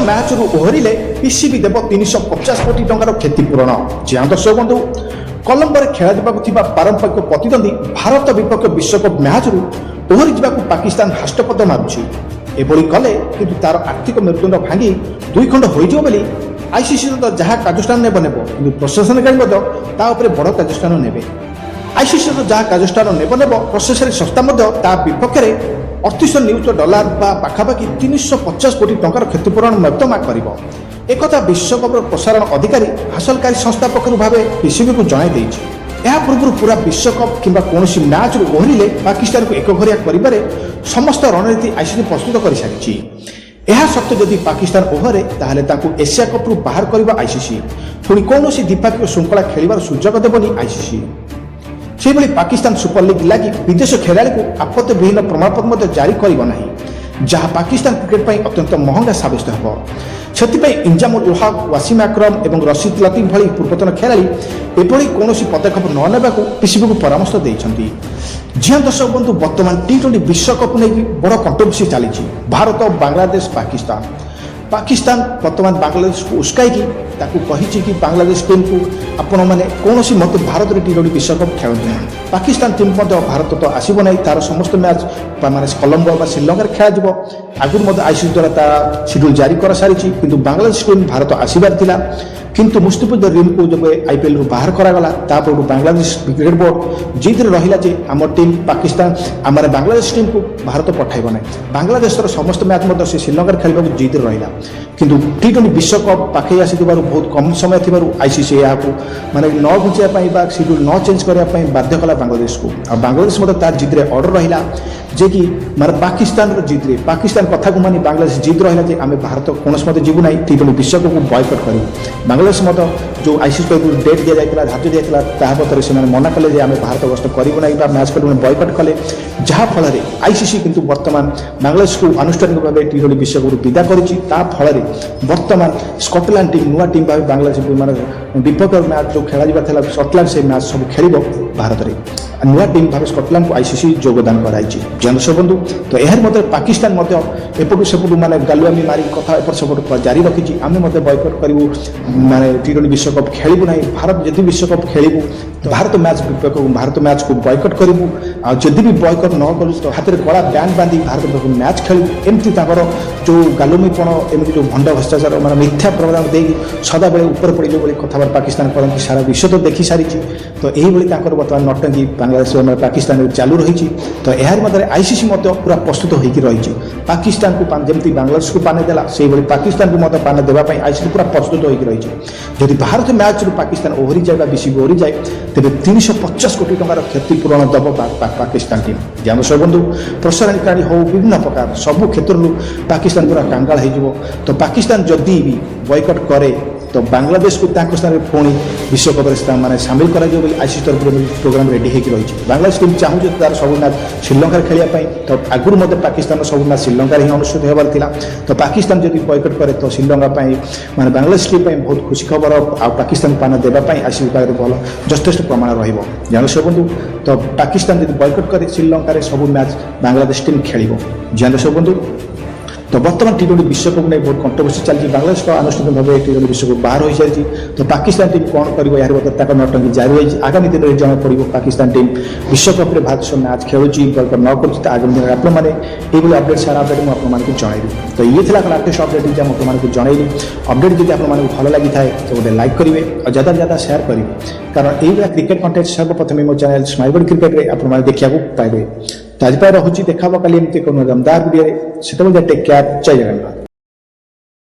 ମ୍ୟାଚ୍ରୁ ଓହରିଲେ ପିସିବି ଦେବ 350 କୋଟି ଟଙ୍କାର କ୍ଷତିପୂରଣ। ଯେଉଁ ଦର୍ଶକ ବନ୍ଧୁ, କଲମ୍ବୋରେ ଖେଳାଯିବାକୁ ଥିବା ପାରମ୍ପରିକ ପ୍ରତିଦ୍ୱନ୍ଦ୍ୱୀ ଭାରତ ବିପକ୍ଷ ବିଶ୍ୱକପ୍ ମ୍ୟାଚ୍ରୁ ଓହରି ଯିବାକୁ ପାକିସ୍ତାନ ହାଷ୍ଟପଦ ମାରୁଛି। ଏଭଳି କଲେ କିନ୍ତୁ ତାର ଆର୍ଥିକ ମେରୁଦଣ୍ଡ ଭାଙ୍ଗି ଦୁଇ ଖଣ୍ଡ ହୋଇଯିବ ବୋଲି ଆଇସିସି ଯାହା କାର୍ଯ୍ୟାନୁଷ୍ଠାନ ନେବ କିନ୍ତୁ ପ୍ରଶାସନକାରୀ ମଧ୍ୟ ତା ଉପରେ ବଡ଼ କାର୍ଯ୍ୟାନୁଷ୍ଠାନ ନେବେ। ଆଇସିସି ଯାହା କାର୍ଯ୍ୟାନୁଷ୍ଠାନ ନେବ ପ୍ରଶାସନିକ ସଂସ୍ଥା ମଧ୍ୟ ତା ବିପକ୍ଷରେ 38 ନିୟୁତ ଡଲାର ବା ପାଖାପାଖି 350 କୋଟି ଟଙ୍କାର କ୍ଷତିପୂରଣ ମକ୍ତମା କରିବ। ଏକଥା ବିଶ୍ୱକପର ପ୍ରସାରଣ ଅଧିକାରୀ ହାସଲକାରୀ ସଂସ୍ଥା ପକ୍ଷରୁ ଭାବେ ପିସିବିକୁ ଜଣାଇ ଦେଇଛି। ଏହା ପୂର୍ବରୁ ପୁରା ବିଶ୍ୱକପ୍ କିମ୍ବା କୌଣସି ମ୍ୟାଚ୍ରୁ ଓହରିଲେ ପାକିସ୍ତାନକୁ ଏକଘରିଆ କରିବାରେ ସମସ୍ତ ରଣନୀତି ଆଇସିସି ପ୍ରସ୍ତୁତ କରିସାରିଛି। ଏହା ସତ୍ତ୍ୱେ ଯଦି ପାକିସ୍ତାନ ଓହରେ ତାହେଲେ ତାଙ୍କୁ ଏସିଆ କପ୍ରୁ ବାହାର କରିବ ଆଇସିସି। ପୁଣି କୌଣସି ଦ୍ୱିପାକ୍ଷିକ ଶୃଙ୍ଖଳା ଖେଳିବାର ସୁଯୋଗ ଦେବନି ଆଇସିସି। ସେହିଭଳି ପାକିସ୍ତାନ ସୁପର ଲିଗ୍ ଲାଗି ବିଦେଶ ଖେଳାଳିକୁ ଆପତ୍ତିବିହୀନ ପ୍ରମାଣପତ୍ର ମଧ୍ୟ ଜାରି କରିବ ନାହିଁ, ଯାହା ପାକିସ୍ତାନ କ୍ରିକେଟ ପାଇଁ ଅତ୍ୟନ୍ତ ମହଙ୍ଗା ସାବ୍ୟସ୍ତ ହେବ। ସେଥିପାଇଁ ଇଞ୍ଜାମୁଲ ଉଲ୍ ହକ୍, ୱାସିମ୍ ଆକ୍ରମ ଏବଂ ରସିଦ ଲତିଫ ଭଳି ପୂର୍ବତନ ଖେଳାଳି ଏଭଳି କୌଣସି ପଦକ୍ଷେପ ନ ନେବାକୁ ପିସିବିକୁ ପରାମର୍ଶ ଦେଇଛନ୍ତି। ଝିଅ ଦର୍ଶକ ବନ୍ଧୁ, ବର୍ତ୍ତମାନ ଟି20 ବିଶ୍ୱକପ୍ ନେଇକି ବଡ଼ କଣ୍ଟ୍ରୋଭର୍ସି ଚାଲିଛି। ଭାରତ, ବାଂଲାଦେଶ, ପାକିସ୍ତାନ ବର୍ତ୍ତମାନ ବାଂଲାଦେଶକୁ ଉସ୍କାଇକି ତାକୁ କହିଛି କି ବାଂଲାଦେଶ ଟିମ୍କୁ ଆପଣମାନେ କୌଣସି ମତେ ଭାରତରେ ଟି20 ବିଶ୍ୱକପ୍ ଖେଳନ୍ତୁ ନାହିଁ। ପାକିସ୍ତାନ ଟିମ୍ ମଧ୍ୟ ଭାରତ ତ ଆସିବ ନାହିଁ, ତାର ସମସ୍ତ ମ୍ୟାଚ୍ ମାନେ କଲମ୍ବୋ ବା ଶ୍ରୀଲଙ୍କାରେ ଖେଳାଯିବ। ଆଗରୁ ମଧ୍ୟ ଆଇସିସି ଦ୍ୱାରା ତା ସିଡ୍ୟୁଲ୍ ଜାରି କରାସାରିଛି, କିନ୍ତୁ ବାଂଲାଦେଶ ଟିମ୍ ଭାରତ ଆସିବାର ଥିଲା। କିନ୍ତୁ ମୁସ୍ତାଫିଜୁର ରିମ୍କୁ ଯେବେ ଆଇପିଏଲ୍ରୁ ବାହାର କରାଗଲା, ତାପରଠୁ ବାଂଲାଦେଶ କ୍ରିକେଟ ବୋର୍ଡ ଜିଦ୍ରେ ରହିଲା ଯେ ଆମ ଟିମ୍ ପାକିସ୍ତାନ ଆମର ବାଂଲାଦେଶ ଟିମ୍କୁ ଭାରତ ପଠାଇବ ନାହିଁ। ବାଂଲାଦେଶର ସମସ୍ତ ମ୍ୟାଚ୍ ମଧ୍ୟ ସେ ଶ୍ରୀଲଙ୍କାରେ ଖେଳିବାକୁ ଜିଦ୍ରେ ରହିଲା। କିନ୍ତୁ ଟି20 ବିଶ୍ୱକପ୍ ପାଖେଇ ଆସିଥିବାରୁ ବହୁତ କମ୍ ସମୟ ଥିବାରୁ ଆଇସିସି ଏହାକୁ ମାନେ ନ ଘୁଞ୍ଚିବା ପାଇଁ ବା ସିଡ୍ୟୁଲ୍ ନ ଚେଞ୍ଜ କରିବା ପାଇଁ ବାଧ୍ୟ କଲା ବାଂଲାଦେଶକୁ। ଆଉ ବାଂଲାଦେଶ ମଧ୍ୟ ତାର ଜିଦ୍ରେ ଅର୍ଡର ରହିଲା ଯେ କି ମାନେ ପାକିସ୍ତାନର ଜିଦ୍ରେ ପାକିସ୍ତାନ କଥାକୁ ମାନି ବାଂଲାଦେଶ ଜିଦ୍ ରହିଲା ଯେ ଆମେ ଭାରତ କୌଣସି ମତେ ଯିବୁ ନାହିଁ, ଟି20 ବିଶ୍ୱକପକୁ ବୟକଟ୍ କରିବୁ। ବାଂଲାଦେଶ ମଧ୍ୟ ଯେଉଁ ଆଇସିସି ତରଫରୁ ଡେଟ୍ ଦିଆଯାଇଥିଲା, ଧାର୍ଯ୍ୟ ଦିଆଯାଇଥିଲା, ତାହା ମଧ୍ୟରେ ସେମାନେ ମନା କଲେ ଯେ ଆମେ ଭାରତ ଗସ୍ତ କରିବୁ ନାହିଁ ବା ମ୍ୟାଚ୍ କରିବୁ ନାହିଁ, ବୟକଟ୍ କଲେ। ଯାହାଫଳରେ ଆଇସିସି କିନ୍ତୁ ବର୍ତ୍ତମାନ ବାଂଲାଦେଶକୁ ଆନୁଷ୍ଠାନିକ ଭାବେ ଟି20 ବିଶ୍ୱକପରୁ ବିଦା କରିଛି। ତା ଫଳରେ ବର୍ତ୍ତମାନ ସ୍କଟଲ୍ୟାଣ୍ଡ ଟିମ୍ ନୂଆ ଟିମ୍ ଭାବେ ବାଂଲାଦେଶ ମାନେ ବିପକ୍ଷ ମ୍ୟାଚ୍ ଯେଉଁ ଖେଳାଯିବା ଥିଲା ସ୍କଟଲ୍ୟାଣ୍ଡ ସେ ମ୍ୟାଚ୍ ସବୁ ଖେଳିବ ଭାରତରେ। ନୂଆ ଟିମ୍ ଭାବେ ସ୍କଟଲ୍ୟାଣ୍ଡକୁ ଆଇସିସି ଯୋଗଦାନ କରାଯାଇଛି। ଝିଅ ବନ୍ଧୁ, ତ ଏହାର ମଧ୍ୟରେ ପାକିସ୍ତାନ ମଧ୍ୟ ଏପଟୁ ସେପଟୁ ମାନେ ଗାଲୁଆମି ମାରି କଥା ଏପଟ ସେପଟ ଜାରି ରଖିଛି। ଆମେ ମଧ୍ୟ ବୟକଟ୍ କରିବୁ, ମାନେ ଟି20 ବିଶ୍ୱକପ୍ ଖେଳିବୁ ନାହିଁ। ଭାରତ ଯଦି ବିଶ୍ୱକପ୍ ଖେଳିବୁ ଭାରତ ମ୍ୟାଚ୍କୁ ବୟକଟ୍ କରିବୁ। ଆଉ ଯଦି ବି ବୟକଟ୍ ନ କରୁ ତ ହାତରେ କଳା ବ୍ୟାଣ୍ଡ ବାନ୍ଧି ଭାରତ ମ୍ୟାଚ୍ ଖେଳିବୁ। ଏମିତି ତାଙ୍କର ଯେଉଁ ଗାଲୁମିପଣ, ଏମିତି ଯେଉଁ ଭଣ୍ଡ ଭ୍ରଷ୍ଟାଚାର ମାନେ ମିଥ୍ୟା ପ୍ରୋଗ୍ରାମ ଦେଇକି ସଦାବେଳେ ଉପରେ ପଡ଼ିଯିବ ବୋଲି କଥାବାର୍ତ୍ତା ପାକିସ୍ତାନ କରନ୍ତି, ସାରା ବିଶ୍ୱ ତ ଦେଖିସାରିଛି। ତ ଏହିଭଳି ତାଙ୍କର ବର୍ତ୍ତମାନ ନଟଙ୍ଗୀ ବାଂଲାଦେଶ ପାକିସ୍ତାନରେ ଚାଲୁ ରହିଛି। ତ ଏହାର ମଧ୍ୟରେ ଆଇସିସି ମଧ୍ୟ ପୁରା ପ୍ରସ୍ତୁତ ହୋଇକି ରହିଛି। ପାକିସ୍ତାନକୁ ଯେମିତି ବାଂଲାଦେଶକୁ ପାନେ ଦେଲା ସେଇଭଳି ପାକିସ୍ତାନକୁ ମଧ୍ୟ ପାନେ ଦେବା ପାଇଁ ଆଇସିସି ପୁରା ପ୍ରସ୍ତୁତ ହୋଇକି ରହିଛି। ଯଦି ଭାରତ ମ୍ୟାଚ୍ରୁ ପାକିସ୍ତାନ ଓହରିଯାଏ ବା ବିସିବି ଓହରିଯାଏ ତେବେ 350 କୋଟି ଟଙ୍କାର କ୍ଷତିପୂରଣ ଦେବ ପାକିସ୍ତାନ ଟିମ୍। ଦର୍ଶକ ବନ୍ଧୁ, ପ୍ରସାରଣକାରୀ ହେଉ ବିଭିନ୍ନ ପ୍ରକାର ସବୁ କ୍ଷେତ୍ରରୁ ପାକିସ୍ତାନ ପୁରା କାଙ୍ଗାଳ ହୋଇଯିବ। ତ ପାକିସ୍ତାନ ଯଦି ବି ବୟକଟ୍ କରେ ତ ବାଂଲାଦେଶକୁ ତାଙ୍କ ସ୍ଥାନରେ ପୁଣି ବିଶ୍ୱକପରେ ମାନେ ସାମିଲ କରାଯିବ ବୋଲି ଆଇସିସି ତରଫରୁ ପ୍ରୋଗ୍ରାମ ରେଡି ହୋଇକି ରହିଛି। ବାଂଲାଦେଶ ଟିମ୍ ଚାହୁଁଛି ତାର ସବୁ ମ୍ୟାଚ୍ ଶ୍ରୀଲଙ୍କାରେ ଖେଳିବା ପାଇଁ। ତ ଆଗରୁ ମଧ୍ୟ ପାକିସ୍ତାନର ସବୁ ମ୍ୟାଚ୍ ଶ୍ରୀଲଙ୍କାରେ ହିଁ ଅନୁଷ୍ଠିତ ହେବାର ଥିଲା। ତ ପାକିସ୍ତାନ ଯଦି ବୟକଟ୍ କରେ ତ ଶ୍ରୀଲଙ୍କା ପାଇଁ ମାନେ ବାଂଲାଦେଶ ଟିମ୍ ପାଇଁ ବହୁତ ଖୁସି ଖବର। ଆଉ ପାକିସ୍ତାନ ପାନ ଦେବା ପାଇଁ ଆଇସିସି ପାଖରେ ଭଲ ଯଥେଷ୍ଟ ପ୍ରମାଣ ରହିବ। ଦର୍ଶକ ବନ୍ଧୁ, ତ ପାକିସ୍ତାନ ଯଦି ବୟକଟ୍ କରେ ଶ୍ରୀଲଙ୍କାରେ ସବୁ ମ୍ୟାଚ୍ ବାଂଲାଦେଶ ଟିମ୍ ଖେଳିବ। ଦର୍ଶକ ବନ୍ଧୁ, ତ ବର୍ତ୍ତମାନ ଟି20 ବିଶ୍ୱକପ୍ ନେଇ ବହୁତ କଣ୍ଟ୍ରୋଭର୍ସି ଚାଲିଛି। ବାଂଲାଦେଶ ଆନୁଷ୍ଠାନିକ ଭାବେ ଟି20 ବିଶ୍ୱକପ୍ ବାହାର ହୋଇସାରିଛି। ତ ପାକିସ୍ତାନ ଟିମ୍ କ'ଣ କରିବ ଏହାର ମଧ୍ୟ ତାଙ୍କ ନଟଙ୍ଗୀ ଜାରି ରହିଛି। ଆଗାମୀ ଦିନରେ ଜଣାପଡ଼ିବ ପାକିସ୍ତାନ ଟିମ୍ ବିଶ୍ୱକପ୍ରେ ଭାରତ ସହ ମ୍ୟାଚ୍ ଖେଳୁଛି ବୟକଟ୍ ନ କରୁଛି। ତ ଆଗାମୀ ଦିନରେ ଆପଣମାନେ ଏଇଭଳି ଅପଡେଟ୍ ସାରା ଅପଡେଟ୍ ମୁଁ ଆପଣମାନଙ୍କୁ ଜଣାଇବି। ତ ଇଏ ଥିଲା ଲାଟେଷ୍ଟ ଅପଡେଟ୍ ଯେ ମୁଁ ଆପଣମାନଙ୍କୁ ଜଣାଇଲି। ଅପଡେଟ୍ ଯଦି ଆପଣମାନଙ୍କୁ ଭଲ ଲାଗିଥାଏ ତ ଗୋଟେ ଲାଇକ୍ କରିବେ ଆଉ ज़्यादा ସେୟାର କରିବେ, କାରଣ ଏଇଭଳିଆ କ୍ରିକେଟ୍ କଣ୍ଟେଣ୍ଟ ସର୍ବପ୍ରଥମେ ମୋ ଚ୍ୟାନେଲ୍ ସ୍ମାଇଲ୍ ବର୍ଡ କ୍ରିକେଟରେ ଆପଣମାନେ ଦେଖିବାକୁ ପାଇବେ। ତ ଆଜି ପାଇଁ ରହୁଛି, ଦେଖା ହେବ କାଲି ଏମିତି ଏକ ଦମଦାର ଭିଡ଼ିଓରେ। ସେତେବେଳେ ଟେକ୍ କେୟାର, ଜୟ ଜଗନ୍ନାଥ।